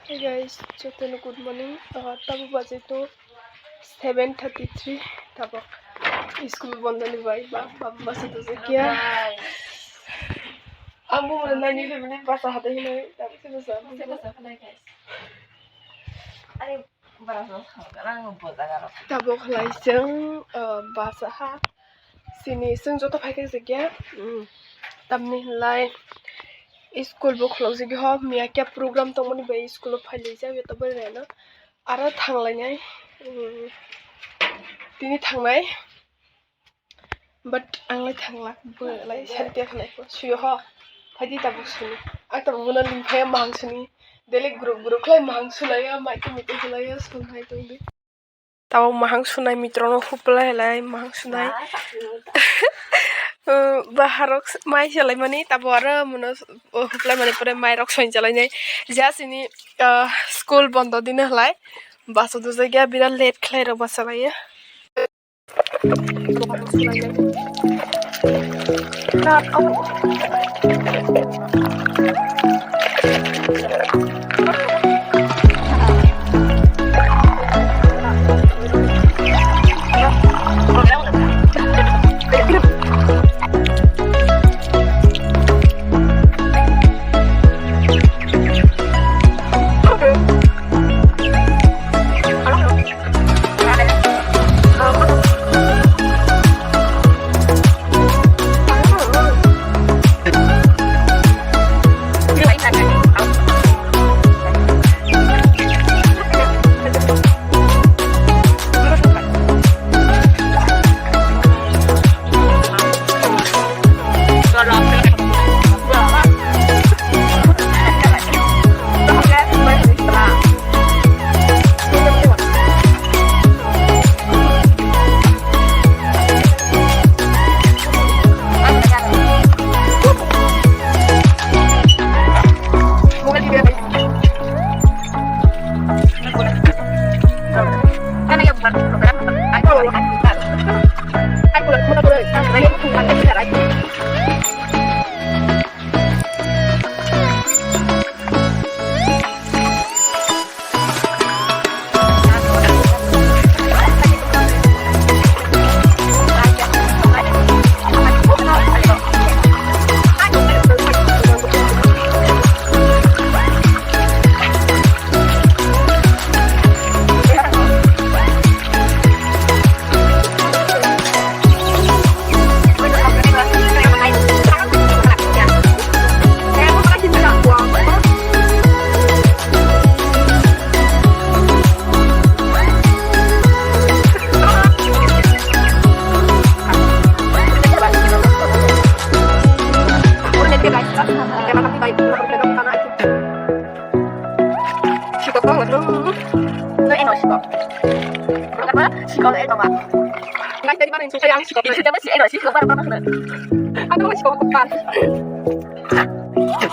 Hey guys, Chetana, good morning. Tabu baje to 7:33. Tabu school বন্ধ নি ভাই বাবা বাসে তো क्या ambo mana nani family basa hate hi nai tabu se basa guys. Ari barasa sekarang ngebut agak. tabu khlai jeng basa ha sini sing joto phai ke क्या tamni lai school bo close gi ho mia kya program to moni bai school phai le ja to bai na ara thanglai nai tini thangnai but anglai thangla bo lai santia khnai ko suyo ho phadi tabu suni ak tabu buna ling phai mang suni dele group klai mang sulaya mai ke mite sulaya sunai to bi tabu mahang sunai mitrono huplai lai mahang sunai baharok mai chalai mani tabo ara mono huplai mani pore mai rok soin chalai nai jasini school bondo din halai baso du jagya bira late khlai ro basalai Sekolah itu mah. Nggak dari mana yang suka yang sekolah. Sudah masih energi sekolah apa mana? Aku masih sekolah depan.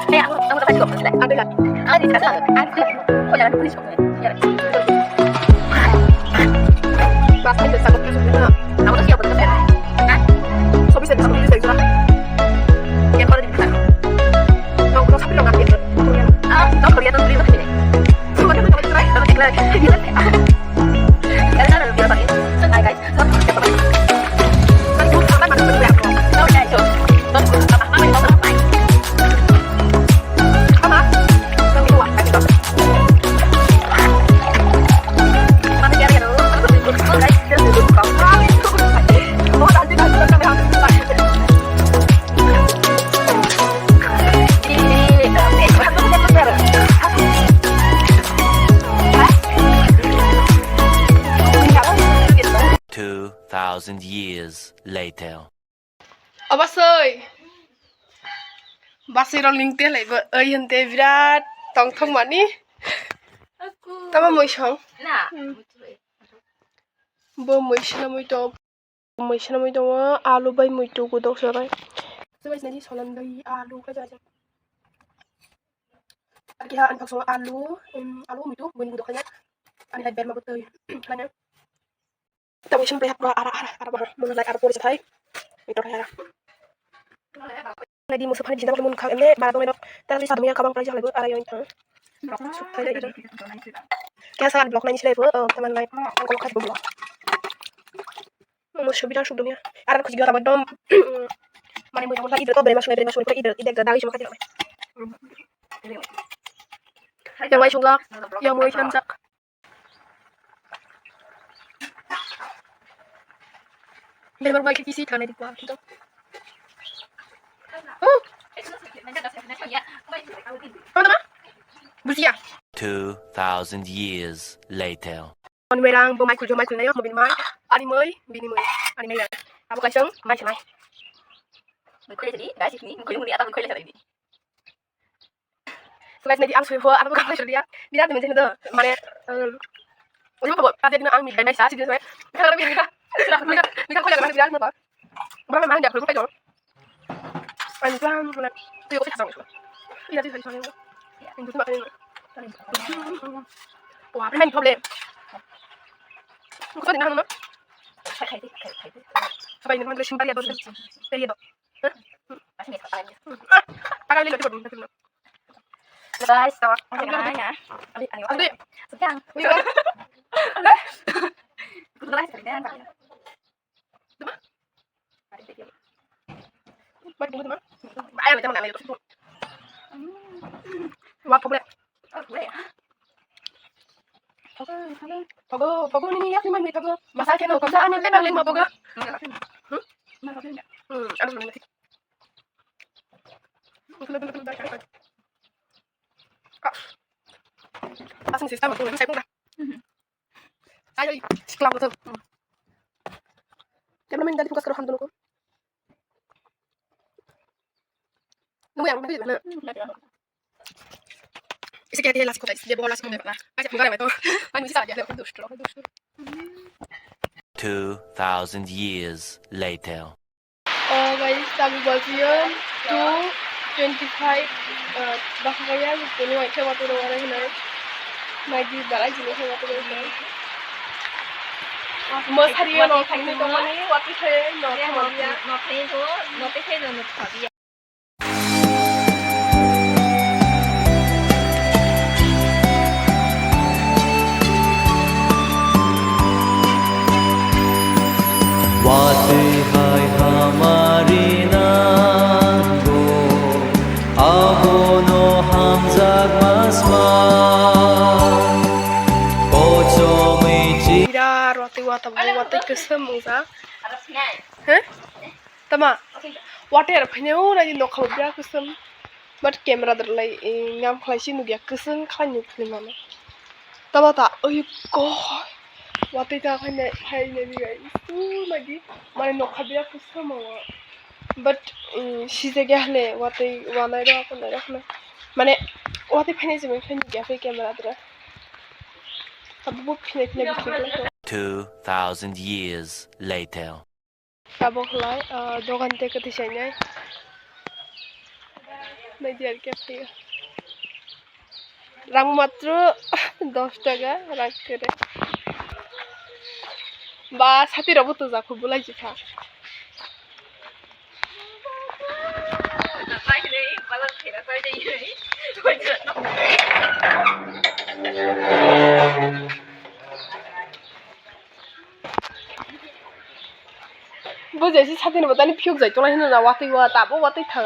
Aku dapat sekolah sudah. Aku lihat. Aku di sana. Aku kok jalan ke sekolah. Bahasa itu sangat susah. Aku tuh siapa tuh saya? So bisa saya sudah. Yang kalau di sana. Kau kau sampai nggak gitu. Kau kelihatan tuh di sini. Cuma tuh terakhir terus iklan. Years later. Abasoi basiro lingte lai ba ai hante birat tong thong mani Aku. tama moi song Nah. bo moi shna moi to alu bai moi to go dok sarai sebai nani solan dai alu ka ja aki ha an pak so alu moi to bun go dok nya ani lai ber ma betul kana tahu sampai apa arah mengenai arah polisi Thai itu ya lagi musuh hari cinta mun kau emne baru menok tapi satu minyak kabang pelajar lagi arah yang Kaya sa blok na ini sila po, teman lain ang kalau kasih blok. Mau sudah sudah Arab aku juga tambah dom. Mari mau lagi itu beri masuk ke ide dari cuma kasih. Yang mau sunggak, yang mau sanjak. Biar berbagi kisi tanah di bawah gitu. Oh, teman-teman, bersih ya. 2,000 years later. Con merang bo Michael này một bên mai, anh mới, bini mới, anh này là, apa kacang, mai mai. Mình khơi đi, gái chị mình khơi một đĩa tao mình khơi lên đi. Guys, nanti ang suwe apa bukan sudah dia, dia temen sini tuh, mana, udah apa, ada di ang mi, sih dia suwe, kalau mereka kau jangan dia apa, berapa memang dia perlu kayak anh plan là tôi có thể xong rồi, đi ra đi thôi xong rồi, anh cứ mặc lên, wow, cái này problem, có thể nào nữa, Khai đi. vậy nên mình cứ simpan dia dulu, dia dulu, Masih nih kepala dia. akan lihat dulu, Guys, tawak. Oke, ya. Ade, Sekarang. bisa, Kebetulan sekarang kan. Teman? Mari kita. mari tunggu teman, ayo teman ayo terus, wah problem, Oh, boleh ya. pogo ini ya, lima menit pogo, masakin lo, kerjaan yang lebar lima pogo, aduh nanti. Langsung sistem aku saya pun dah. Ayo, sekelam betul. Jangan main dari fokus kerohan dulu. Nunggu yang mana? Isi kayak dia lasku guys, dia bawa lasku dia lah. Aja enggak ada itu. Ani bisa aja dia pedus terus. 2,000 years later. Oh guys, kami bagian 2:25 bahaya gitu nih, kayak waktu udah orang ini, lagi balik juga kayak waktu udah ini. Mas hari ini nol kami teman ini waktu saya nol sama dia. Nó thấy số, nó thấy rồi nó thở đi. वाते हाय हमारी नांगो abono hamzak masma kocomici Tidak, waktu kesem mungsa. Harus ngai. Hah? Tama. Water penyu lagi nok kalau dia kesem. But kamera terlai ngam kelasi nugia kesem kan nyukli mana. Tama tak? Oh god. Waktu itu aku hanya dia itu lagi mana nok dia kesem awa. But she's gahle waktu wana itu aku nak. Mana waktu penyu cuma penyu dia pakai kamera terus. Abu penyu gitu. 2,000 years later. Kabok lai dogan teka tisanya. Najar cafe. Rang matro 10 টাকা রাখ করে। বা সাথে রব তো যা খুব বলাই জিফা। Phải đi, phải lên thì phải đi. Thôi chết nó. বুঝেছি সাথে নেব তাহলে ফিউক যাই তোলা হিনো না ওয়াতে ওয়া তাবো ওয়াতে থা।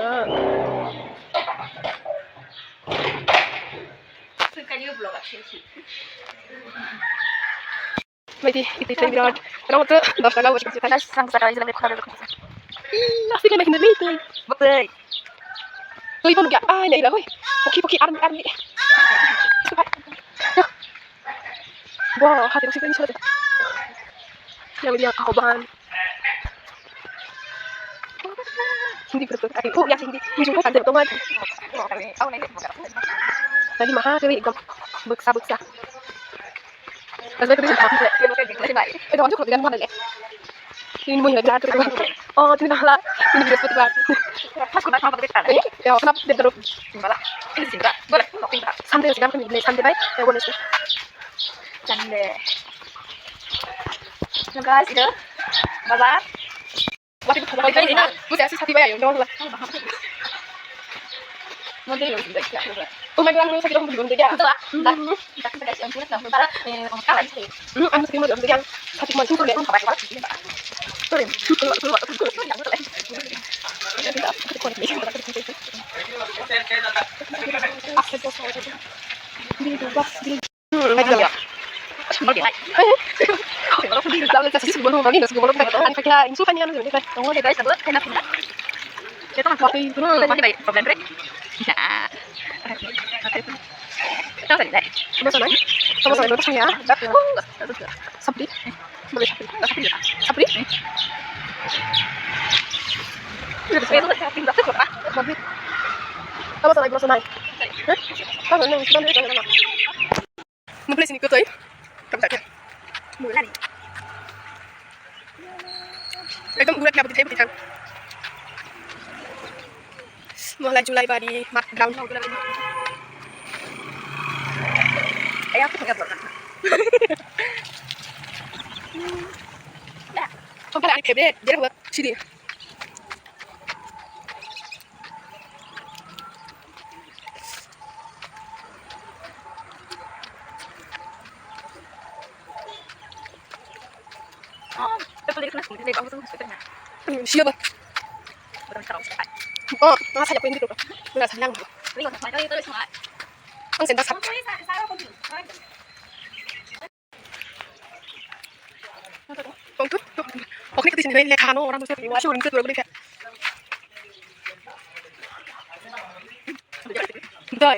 Cứ cái như blog আছে কি। Mati itu birat. Rang matro 10 টাকা বসে জিফা। Guys, sang sakali sila ko kada ko. Asik kan hinda itu. Betul. Tuh ibu nggak ah ini lah gue. Poki army. Wah, hati aku sih kan sudah. Yang dia kawan. Hindi betul. Oh, ya hindi. Ujung kan ada otomat. Au này được. Tadi mahal sih gam. Beksa. Terus itu bisa pakai. Cái này. Itu kan juga dengan mana deh. Ini mau nyala terus. Oh, ini lah. Ini bisa seperti apa? Pas ko na ka bakit ala. Ya, kenapa dia terus Wala. Ini singkat. Boleh. Singkat. sampai sekarang kan ini sampai baik. Ya boleh sih. Cande. So guys, itu. Bazar. Waktu itu kalau ini, gue sih hati baik ya, udah lah. Mau dia lo sudah. Oh my god, sakit aku belum tiga. Betul lah. Kita kasih yang kulit lah. Para orang kalah sih. Anu sakit mau tiga. Sakit mau cukup deh. Apa apa sih, Pak? Sorry. Semua dia. Kalau aku di dalam kasih sebelum lagi sebelum kan pakai insu kan yang ini kan. Tunggu deh guys, sebelum enak enak. Kita waktu itu masih baik problem break. Nah. Tahu tadi. Sama-sama itu ya. Sabri. Boleh Sabri. Sabri. Itu tapi enggak cukup, Pak. Sabri. Sama-sama itu naik. Tahu nang sudah ada nama. Mau sini ke toy. Kamu tak? Mulai nih. Itu udah kenapa ditanya. Mulai Julai bari mat ground. Ayah aku enggak pernah. Không phải là anh kẹp đấy, dễ được suy đi. Betul dia kena sendiri dari kamu tuh sebenarnya. Siapa? Betul sekarang saya. Oh, nó sai nhập bên itu. Enggak sayang. Ini kok sampai itu semua. Ang sentak sap. Bông chút. Bọc cái gì này lẹ khá nó orang tuh sih. Siu ringkut berapa dia? Betul.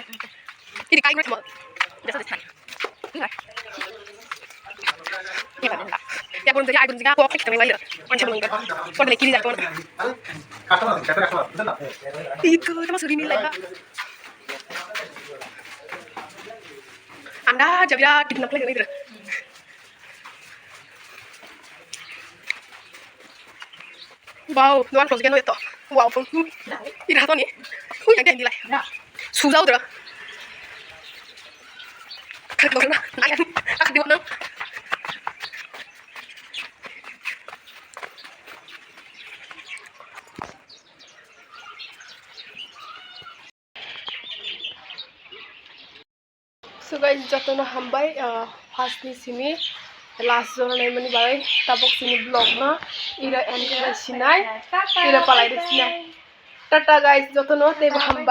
Ini kain gue semua. Udah selesai. Enggak. Ya kan enggak. Ya pun jadi aku kok kita mulai lah. Macam mana kan? Kau ada kiri jatuh. Itu sama suri nilai lah. Anda jadi ya di nak lagi itu. Wow, nuan close kan itu. Wow, pun. Ini hatu nih. Yang dia nilai. Susah udah. Kalau nak, naik. Aku di mana? So guys, jatuh na hambay fast di sini last zone na naman ni Baray tapos sini vlog na ira end na sinay ira palay di sinay tata guys jatuh na tebo hambay